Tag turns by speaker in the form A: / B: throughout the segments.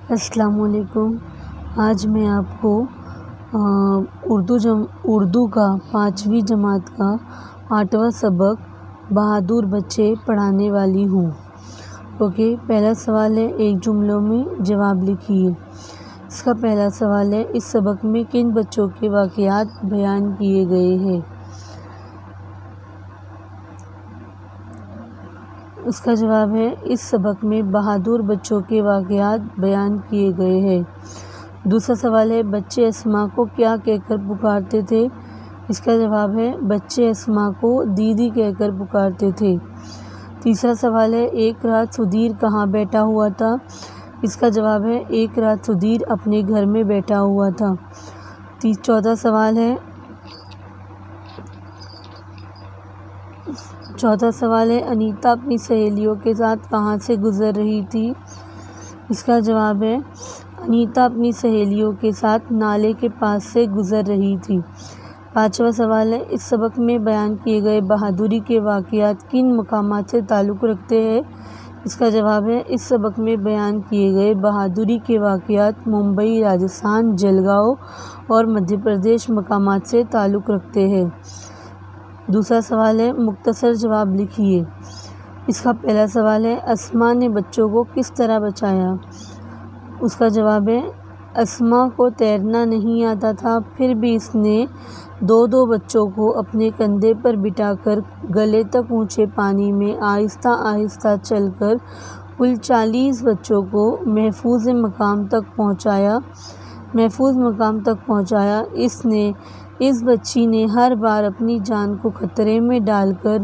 A: السلام علیکم۔ آج میں آپ کو اردو کا 5ویں جماعت کا 8واں سبق بہادر بچے پڑھانے والی ہوں۔ اوکے، پہلا سوال ہے، ایک جملوں میں جواب لکھیے۔ اس کا پہلا سوال ہے، اس سبق میں کن بچوں کے واقعات بیان کیے گئے ہیں؟ اس کا جواب ہے، اس سبق میں بہادر بچوں کے واقعات بیان کیے گئے ہیں۔ دوسرا سوال ہے، بچے اسماء کو کیا کہہ کر پکارتے تھے؟ اس کا جواب ہے، بچے اسماء کو دیدی کہہ کر پکارتے تھے۔ تیسرا سوال ہے، ایک رات سدھیر کہاں بیٹھا ہوا تھا؟ اس کا جواب ہے، ایک رات سدھیر اپنے گھر میں بیٹھا ہوا تھا۔ چوتھا سوال ہے، انیتا اپنی سہیلیوں کے ساتھ کہاں سے گزر رہی تھی؟ اس کا جواب ہے، انیتا اپنی سہیلیوں کے ساتھ نالے کے پاس سے گزر رہی تھی۔ پانچواں سوال ہے، اس سبق میں بیان کیے گئے بہادری کے واقعات کن مقامات سے تعلق رکھتے ہیں؟ اس کا جواب ہے، اس سبق میں بیان کیے گئے بہادری کے واقعات ممبئی، راجستھان، جلگاؤں اور مدھیہ پردیش مقامات سے تعلق رکھتے ہیں۔ دوسرا سوال ہے، مختصر جواب لکھیے۔ اس کا پہلا سوال ہے، اسماء نے بچوں کو کس طرح بچایا؟ اس کا جواب ہے، اسماء کو تیرنا نہیں آتا تھا، پھر بھی اس نے دو بچوں کو اپنے کندھے پر بٹھا کر گلے تک اونچے پانی میں آہستہ آہستہ چل کر کل 40 بچوں کو محفوظ مقام تک پہنچایا۔ اس بچی نے ہر بار اپنی جان کو خطرے میں ڈال کر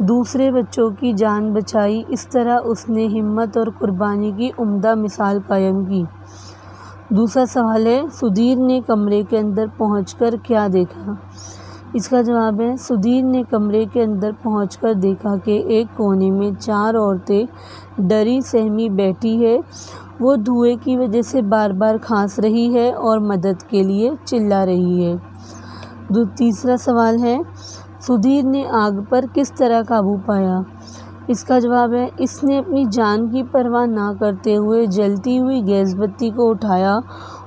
A: دوسرے بچوں کی جان بچائی۔ اس طرح اس نے ہمت اور قربانی کی عمدہ مثال قائم کی۔ دوسرا سوال ہے، سدھیر نے کمرے کے اندر پہنچ کر کیا دیکھا؟ اس کا جواب ہے، سدھیر نے کمرے کے اندر پہنچ کر دیکھا کہ ایک کونے میں 4 عورتیں ڈری سہمی بیٹھی ہیں۔ وہ دھوئیں کی وجہ سے بار بار کھانس رہی ہے اور مدد کے لیے چلا رہی ہے۔ تیسرا سوال ہے، سدھیر نے آگ پر کس طرح قابو پایا؟ اس کا جواب ہے، اس نے اپنی جان کی پرواہ نہ کرتے ہوئے جلتی ہوئی گیس بتی کو اٹھایا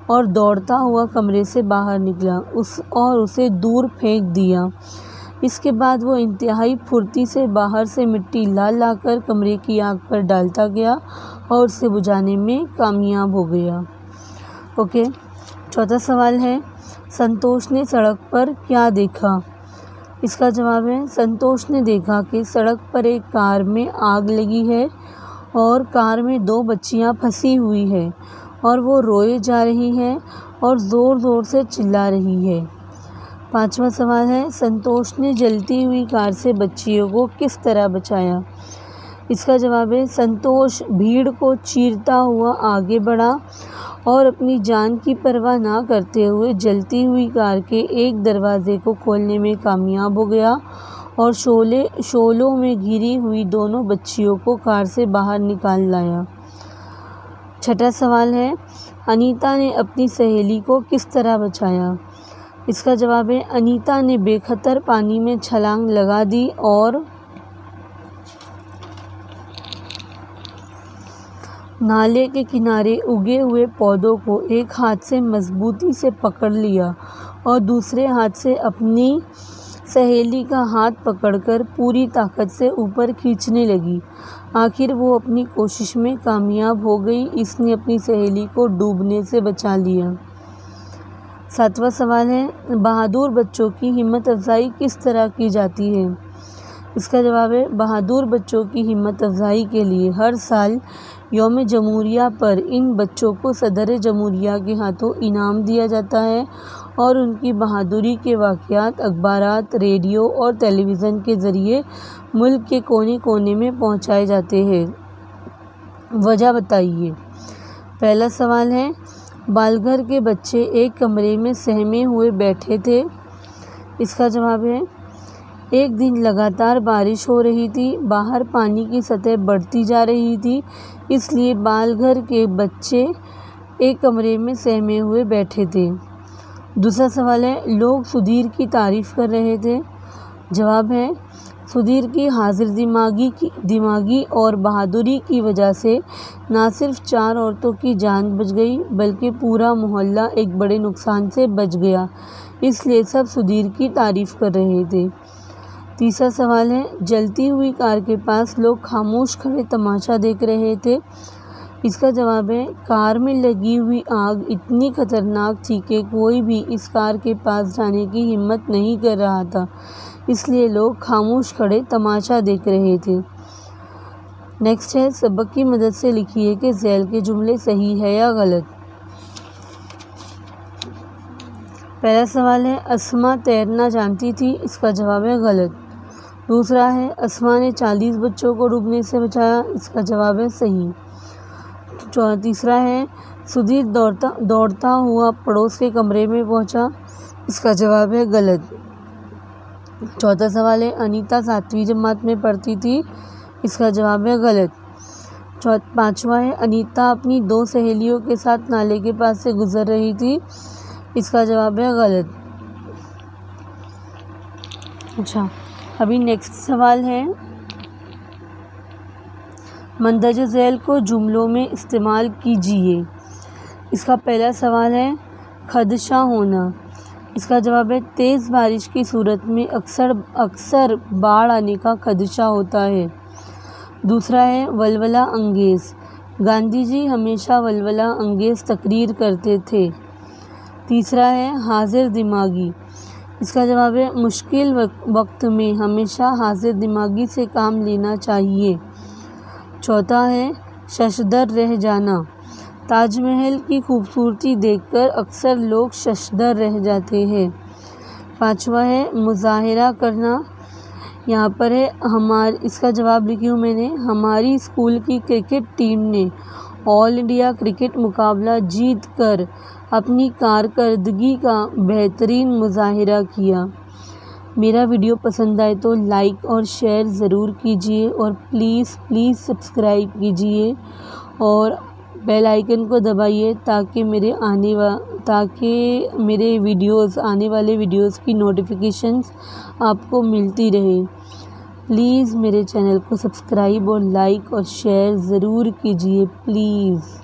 A: اور دوڑتا ہوا کمرے سے باہر نکلا اور اسے دور پھینک دیا۔ اس کے بعد وہ انتہائی پھرتی سے باہر سے مٹی لا کر کمرے کی آگ پر ڈالتا گیا اور اسے بجھانے میں کامیاب ہو گیا۔ اوکے، چوتھا سوال ہے، سنتوش نے سڑک پر کیا دیکھا؟ اس کا جواب ہے، سنتوش نے دیکھا کہ سڑک پر ایک کار میں آگ لگی ہے اور کار میں 2 بچیاں پھنسی ہوئی ہیں اور وہ روئے جا رہی ہیں اور زور سے چلا رہی ہے۔ پانچواں سوال ہے، سنتوش نے جلتی ہوئی کار سے بچیوں کو کس طرح بچایا؟ اس کا جواب ہے، سنتوش بھیڑ کو چیرتا ہوا آگے بڑھا اور اپنی جان کی پرواہ نہ کرتے ہوئے جلتی ہوئی کار کے ایک دروازے کو کھولنے میں کامیاب ہو گیا اور شعلوں میں گھری ہوئی دونوں بچیوں کو کار سے باہر نکال لایا۔ چھٹا سوال ہے، انیتا نے اپنی سہیلی کو کس طرح بچایا؟ اس کا جواب ہے، انیتا نے بے خطر پانی میں چھلانگ لگا دی اور نالے کے کنارے اگے ہوئے پودوں کو ایک ہاتھ سے مضبوطی سے پکڑ لیا اور دوسرے ہاتھ سے اپنی سہیلی کا ہاتھ پکڑ کر پوری طاقت سے اوپر کھینچنے لگی۔ آخر وہ اپنی کوشش میں کامیاب ہو گئی، اس نے اپنی سہیلی کو ڈوبنے سے بچا لیا۔ ساتواں سوال ہے، بہادر بچوں کی ہمت افزائی کس طرح کی جاتی ہے؟ اس کا جواب ہے، بہادر بچوں کی ہمت افزائی کے لیے ہر سال یوم جمہوریہ پر ان بچوں کو صدر جمہوریہ کے ہاتھوں انعام دیا جاتا ہے اور ان کی بہادری کے واقعات اخبارات، ریڈیو اور ٹیلی ویژن کے ذریعے ملک کے کونے کونے میں پہنچائے جاتے ہیں۔ وجہ بتائیے۔ پہلا سوال ہے، بال گھر کے بچے ایک کمرے میں سہمے ہوئے بیٹھے تھے۔ اس کا جواب ہے، ایک دن لگاتار بارش ہو رہی تھی، باہر پانی کی سطح بڑھتی جا رہی تھی، اس لیے بال گھر کے بچے ایک کمرے میں سہمے ہوئے بیٹھے تھے۔ دوسرا سوال ہے، لوگ سدھیر کی تعریف کر رہے تھے۔ جواب ہے، سدھیر کی حاضر دماغی اور بہادری کی وجہ سے نہ صرف 4 عورتوں کی جان بچ گئی بلکہ پورا محلہ ایک بڑے نقصان سے بچ گیا، اس لیے سب سدھیر کی تعریف کر رہے تھے۔ تیسرا سوال ہے، جلتی ہوئی کار کے پاس لوگ خاموش کھڑے تماشا دیکھ رہے تھے۔ اس کا جواب ہے، کار میں لگی ہوئی آگ اتنی خطرناک تھی کہ کوئی بھی اس کار کے پاس جانے کی ہمت نہیں کر رہا تھا، اس لیے لوگ خاموش کھڑے تماشا دیکھ رہے تھے۔ نیکسٹ ہے، سبق کی مدد سے لکھیے کہ ذیل کے جملے صحیح ہے یا غلط۔ پہلا سوال ہے، اسما تیرنا جانتی تھی، اس کا جواب ہے غلط۔ دوسرا ہے، اسما نے 40 بچوں کو ڈوبنے سے بچایا، اس کا جواب ہے صحیح۔ تیسرا ہے، سدھیر دوڑتا ہوا پڑوس کے کمرے میں پہنچا، اس کا جواب ہے غلط۔ چوتھا سوال ہے، انیتا 7ویں جماعت میں پڑھتی تھی، اس کا جواب ہے غلط۔ پانچواں ہے، انیتا اپنی 2 سہیلیوں کے ساتھ نالے کے پاس سے گزر رہی تھی، اس کا جواب ہے غلط۔ ابھی نیکسٹ سوال ہے، مندرجہ ذیل کو جملوں میں استعمال کیجیے۔ اس کا پہلا سوال ہے، خدشہ ہونا، اس کا جواب ہے تیز بارش کی صورت میں اکثر باڑھ آنے کا خدشہ ہوتا ہے۔ دوسرا ہے، ولولہ انگیز، گاندھی جی ہمیشہ ولولہ انگیز تقریر کرتے تھے۔ تیسرا ہے، حاضر دماغی، اس کا جواب ہے مشکل وقت میں ہمیشہ حاضر دماغی سے کام لینا چاہیے۔ چوتھا ہے، ششدر رہ جانا، تاج محل کی خوبصورتی دیکھ کر اکثر لوگ ششدر رہ جاتے ہیں۔ پانچواں ہے، مظاہرہ کرنا، یہاں پر ہے اس کا جواب لکھی ہوں میں نے، ہماری اسکول کی کرکٹ ٹیم نے آل انڈیا کرکٹ مقابلہ جیت کر اپنی کارکردگی کا بہترین مظاہرہ کیا۔ میرا ویڈیو پسند آئے تو لائک اور شیئر ضرور کیجیے اور پلیز سبسکرائب کیجیے اور بیل آئیکن کو دبائیے تاکہ میرے آنے والے ویڈیوز کی نوٹیفیکیشنز آپ کو ملتی رہے۔ پلیز میرے چینل کو سبسکرائب اور لائک اور شیئر ضرور کیجیے پلیز۔